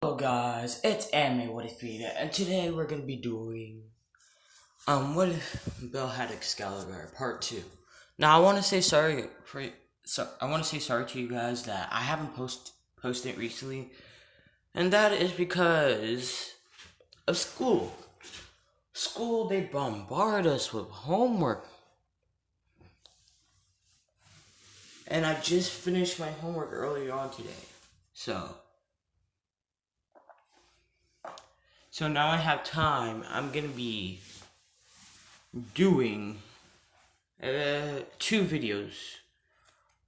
Hello guys, it's Monsterphilia, and today we're gonna be doing what if Bill had Excalibur Part 2. Now I wanna say sorry to you guys that I haven't posted recently, and that is because of school. School, they bombard us with homework. And I just finished my homework earlier on today. So now I have time. I'm gonna be doing two videos.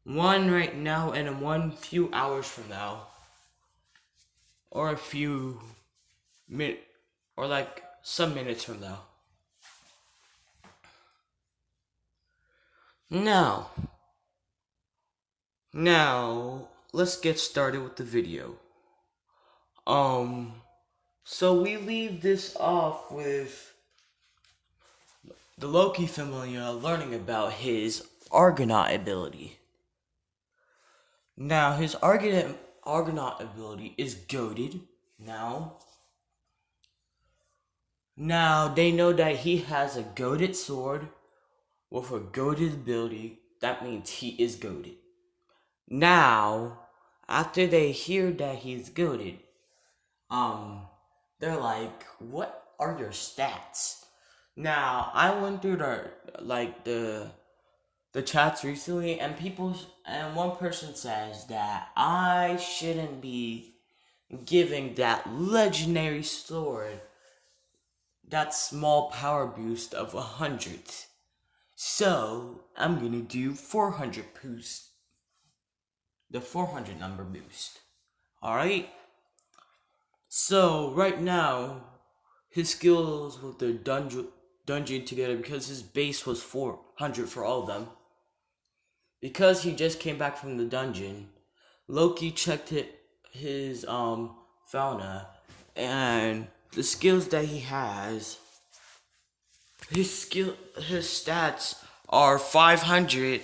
One right now and one few hours from now. Or a few or like some minutes from now. Now let's get started with the video. So we leave this off with the Loki familia learning about his Argonaut ability. Now his Argonaut ability is goated. Now they know that he has a goated sword with a goated ability. That means he is goated. Now, after they hear that he's goated, they're like, what are your stats? Now, I went through the chats recently, and one person says that I shouldn't be giving that legendary sword that small power boost of 100. So, I'm gonna do 400 boost. The 400 number boost. Alright? So, right now, his skills with the dungeon together, because his base was 400 for all of them. Because he just came back from the dungeon, Loki checked his fauna, and the skills that he has, his stats are 500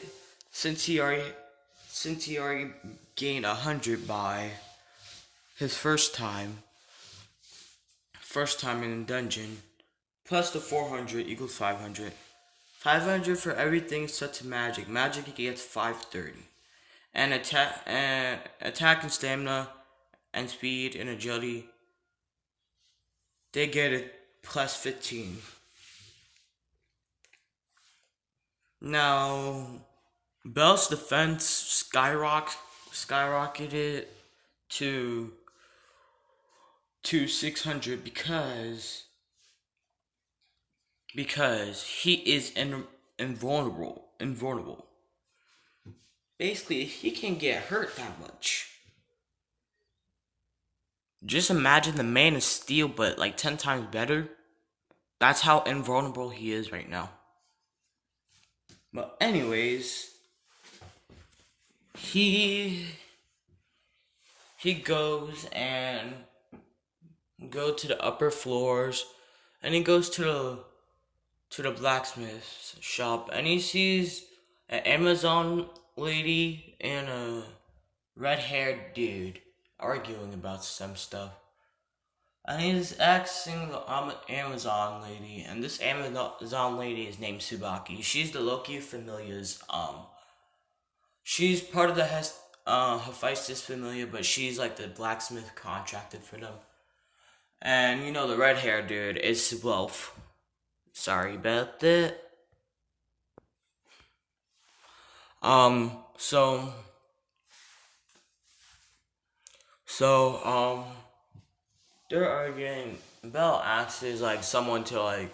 since he already gained 100 by his first time in the dungeon, plus the 400 equals 500. 500 for everything except to magic. Magic he gets 530, and attack and stamina and speed and agility, they get a plus 15. Now, Bell's defense skyrocketed to 600 because he is invulnerable. Basically, he can get hurt that much. Just imagine the Man of Steel, but like 10 times better. That's how invulnerable he is right now. But anyways, he goes to the upper floors, and he goes to the blacksmith shop, and he sees an Amazon lady and a red-haired dude arguing about some stuff. And he's asking the Amazon lady, and this Amazon lady is named Tsubaki. She's the Loki familia's, she's part of the Hephaestus familia, but she's like the blacksmith contracted for them. And you know the red-haired dude is Wolf. Sorry about that. They're arguing. Bell asks like someone to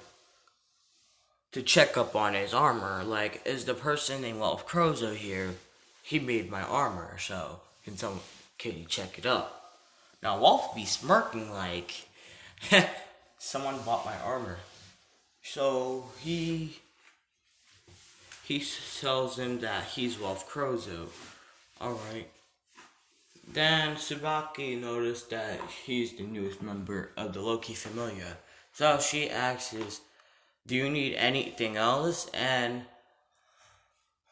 check up on his armor. Like, is the person named Wolf Crozo here? He made my armor, so can you check it up? Now Wolf be smirking like, someone bought my armor. So he tells him that he's Wolf Crozo. Alright. Then Tsubaki noticed that he's the newest member of the Loki familia. So she asks, do you need anything else? And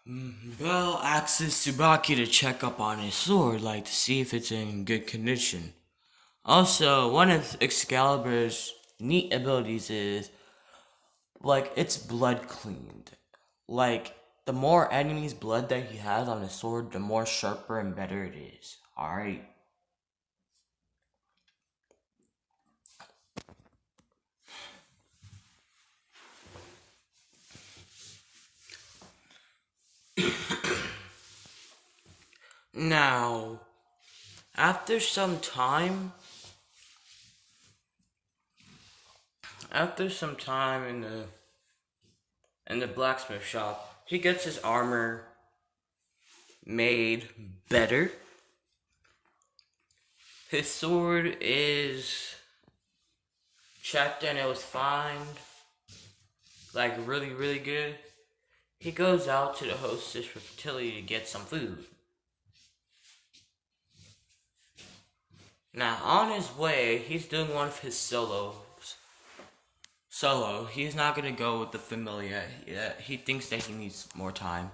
Bell asks Tsubaki to check up on his sword, like to see if it's in good condition. Also, one of Excalibur's neat abilities is like it's blood cleaned. Like the more enemies' blood that he has on his sword, the more sharper and better it is. Alright. Now, after some time, in the blacksmith shop, he gets his armor made better. His sword is checked and it was fine, like really, really good. He goes out to the hostess with Tilly to get some food. Now, on his way, he's doing one of his solos. He's not gonna go with the familia. He thinks that he needs more time.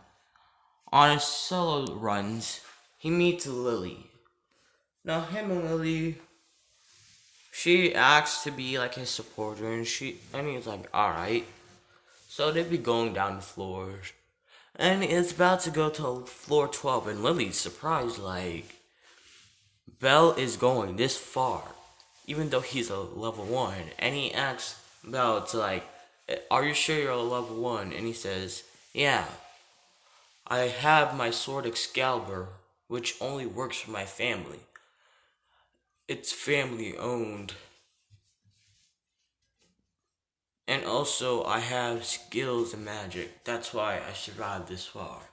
On his solo runs, he meets Lily. Now, him and Lily, she asks to be like his supporter, and he's like, alright. So they be going down the floors. And it's about to go to floor 12, and Lily's surprised, like, Bell is going this far, even though he's a level 1. And he asks Bell to, like, are you sure you're a level 1? And he says, yeah. I have my sword Excalibur, which only works for my family. It's family owned. And also, I have skills in magic. That's why I survived this far.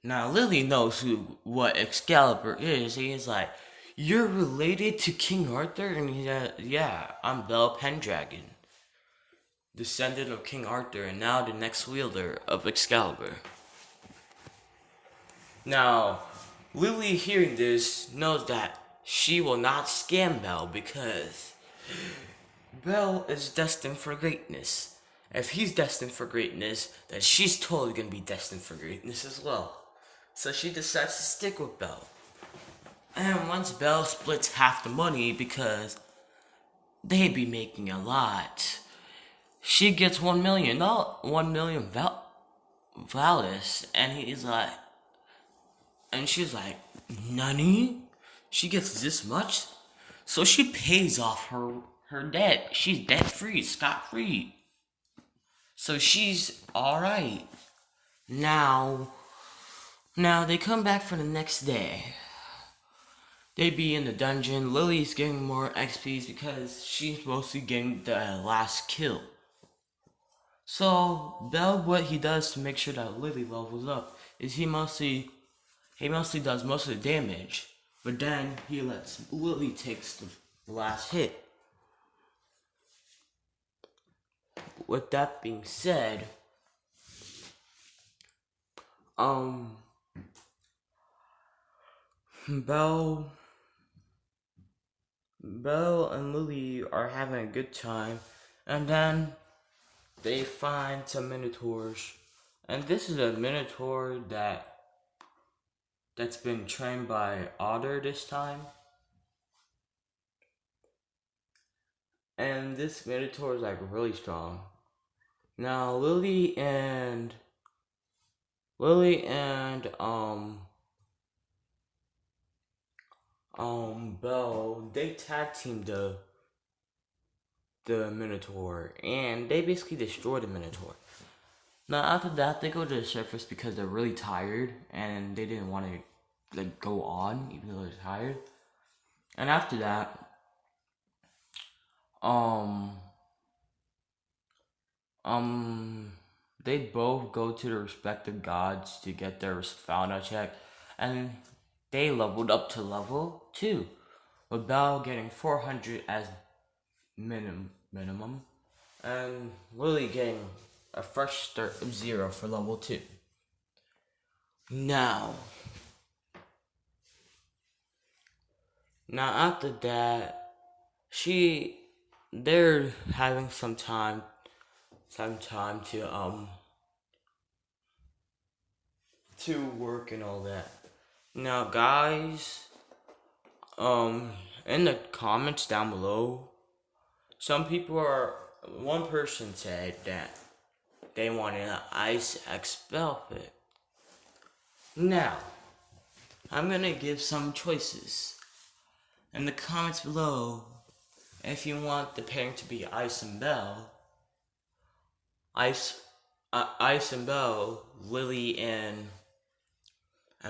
Now, Lily knows what Excalibur is. He's like, you're related to King Arthur? And he's like, yeah, I'm Bell Pendragon, descendant of King Arthur, and now the next wielder of Excalibur. Now, Lily, hearing this, knows that she will not scam Bell because Bell is destined for greatness. If he's destined for greatness, then she's totally gonna be destined for greatness as well. So she decides to stick with Bell. And once Bell splits half the money because they be making a lot, she gets 1 million, not 1 million Valis, and she's like, Nani? She gets this much? So she pays off her debt. She's debt free, scot free. So she's alright. Now they come back for the next day. They be in the dungeon. Lily's getting more XPs because she's mostly getting the last kill. So Bell, what he does to make sure that Lily levels up is he mostly does most of the damage, but then he lets Lily take the last hit. With that being said, Belle and Lily are having a good time, and then they find some minotaurs, and this is a minotaur that's been trained by Otter this time, and this minotaur is like really strong. Now Lily and Belle, they tag teamed the Minotaur, and they basically destroy the Minotaur. Now after that, they go to the surface because they're really tired, and they didn't want to like go on even though they're tired. And after that, they both go to their respective gods to get their fauna check, and they leveled up to level 2, with Belle getting 400 as minimum, and Lily getting a fresh start of 0 for level 2. Now after that, they're having some time to work and all that. Now guys, Um, in the comments down below, one person said that they wanted an Ice Excalibur. Now, I'm gonna give some choices in the comments below. If you want the pairing to be Ice and Belle, Ice and Belle, Lily and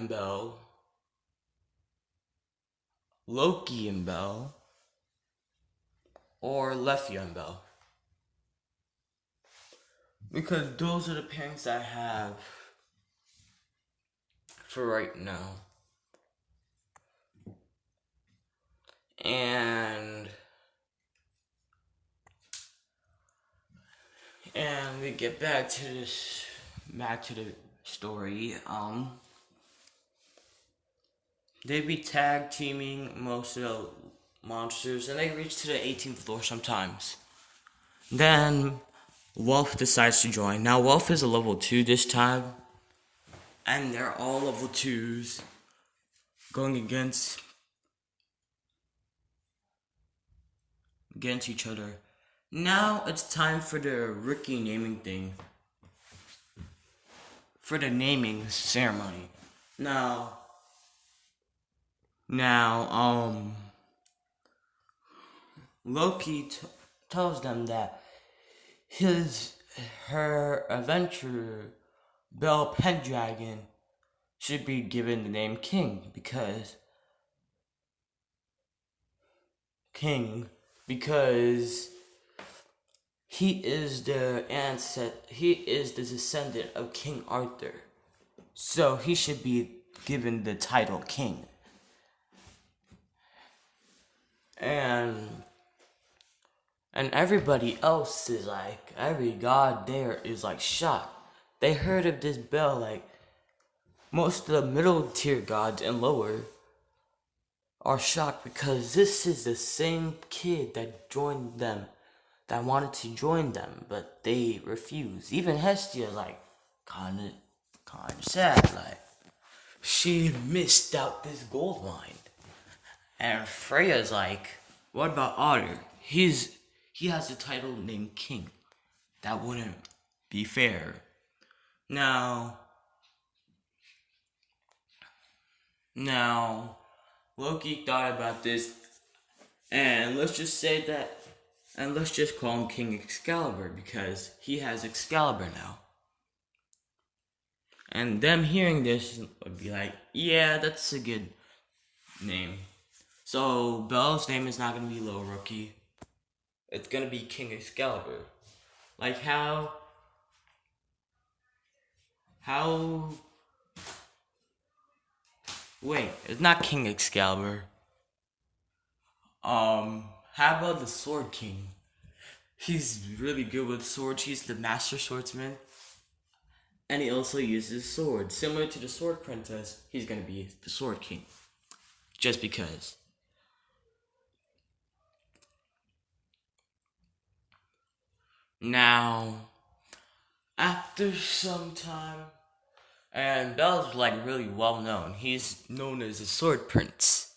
Belle, Loki and Belle, or Leffy and Belle. Because those are the pairings I have for right now. And we get back to the story. They be tag teaming most of the monsters, and they reach to the 18th floor sometimes. Then Wolf decides to join. Now Wolf is a level 2 this time, and they're all level 2s going against each other. Now it's time for the rookie naming thing. For the naming ceremony. Now, Loki tells them that her adventurer, Belle Pendragon, should be given the name King because he is the descendant of King Arthur. So he should be given the title King. And everybody else is like, every god there is like shocked. They heard of this Belle, like most of the middle tier gods and lower are shocked because this is the same kid that joined them, that wanted to join them, but they refused. Even Hestia like kinda sad, like she missed out this gold mine. And Freya's like, what about Otter? He has the title named King. That wouldn't be fair. Now Loki thought about this, and let's just call him King Excalibur because he has Excalibur now. And them hearing this would be like, yeah, that's a good name. So Belle's name is not gonna be Lil Rookie. It's gonna be King Excalibur. Like how wait, it's not King Excalibur. How about the Sword King? He's really good with swords. He's the master swordsman. And he also uses swords. Similar to the Sword Princess, he's gonna be the Sword King. Just because. Now, after some time, and Belle's like really well known. He's known as the Sword Prince.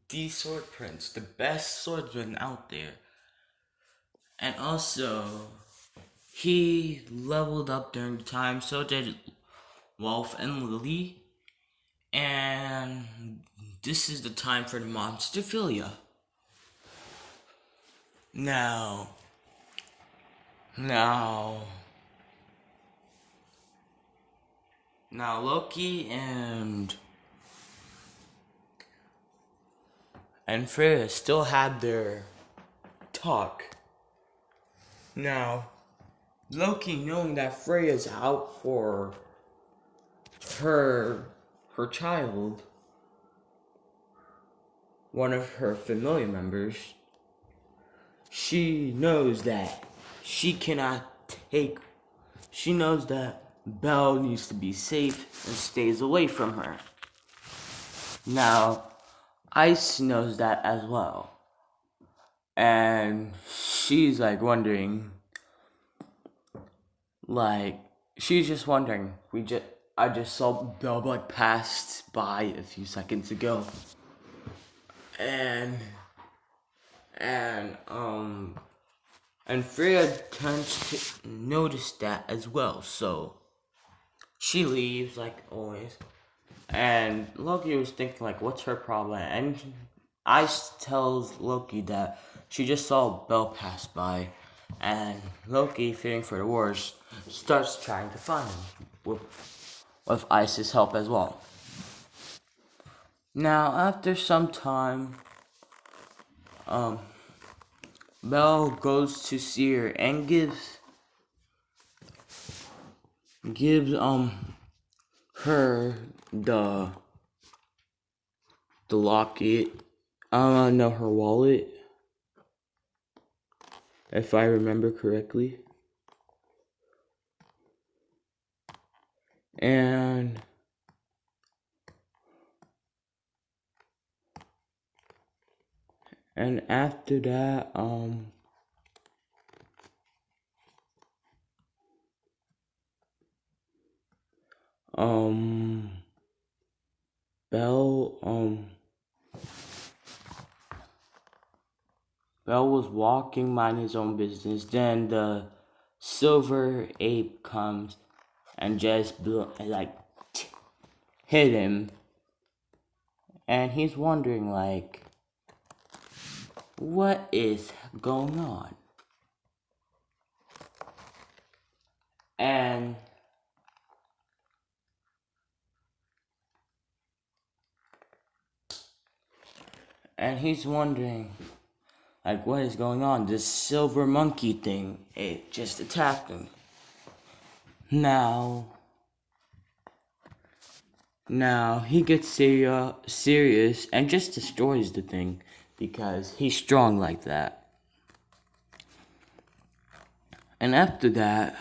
The Sword Prince, the best swordsman out there. And also, he leveled up during the time, so did Wolf and Lily. And this is the time for the Monsterphilia. Now Loki and Freya still had their talk. Now, Loki, knowing that Freya's out for her child, one of her familia members, she knows that Belle needs to be safe and stays away from her. Now, Ice knows that as well. And she's like wondering, I just saw Belle like passed by a few seconds ago. and and um and Freya tends to notice that as well, so she leaves like always. And Loki was thinking like, what's her problem? And Ice tells Loki that she just saw Belle pass by, and Loki, fearing for the worst, starts trying to find him with Ice's help as well. Now, after some time, Belle goes to see her and gives her the locket. No, her wallet, if I remember correctly. And after that, Belle was walking, minding his own business. Then the silver ape comes and just hit him, and he's wondering like, what is going on? And he's wondering like, what is going on? This silver monkey thing, it just attacked him. Now he gets serious and just destroys the thing because he's strong like that. And after that,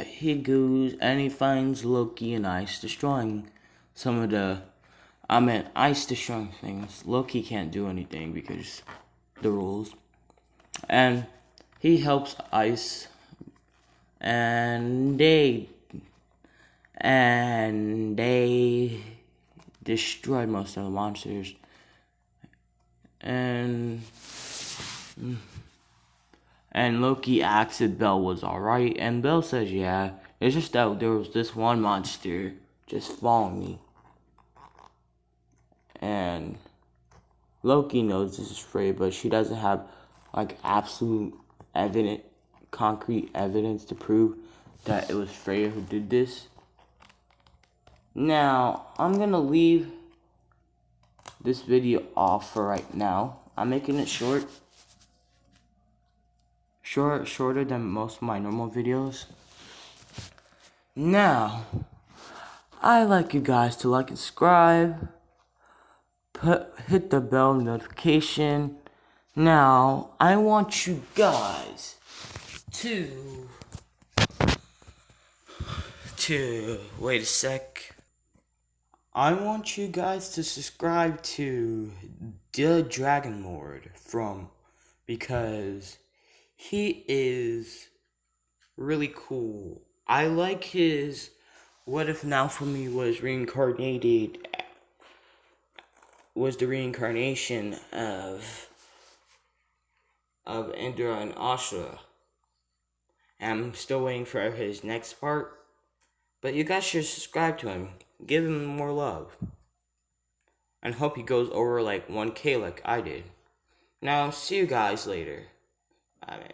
he goes and he finds Loki and Ice destroying some of the, Ice destroying things. Loki can't do anything because the rules. And he helps Ice, and they destroyed most of the monsters. And Loki asked if Belle was alright, and Belle says yeah. It's just that there was this one monster just following me. And Loki knows this is Freya, but she doesn't have like absolute concrete evidence to prove that it was Freya who did this. Now, I'm gonna leave this video off for right now. I'm making it shorter than most of my normal videos. Now, I'd like you guys to like and subscribe, hit the bell notification. Now, I want you guys to wait a sec. I want you guys to subscribe to the Dragon Lord because he is really cool. I like his what if now for me was the reincarnation of Indra and Ashura. I'm still waiting for his next part. But you guys should subscribe to him. Give him more love. And hope he goes over like 1K like I did. Now, see you guys later. Bye.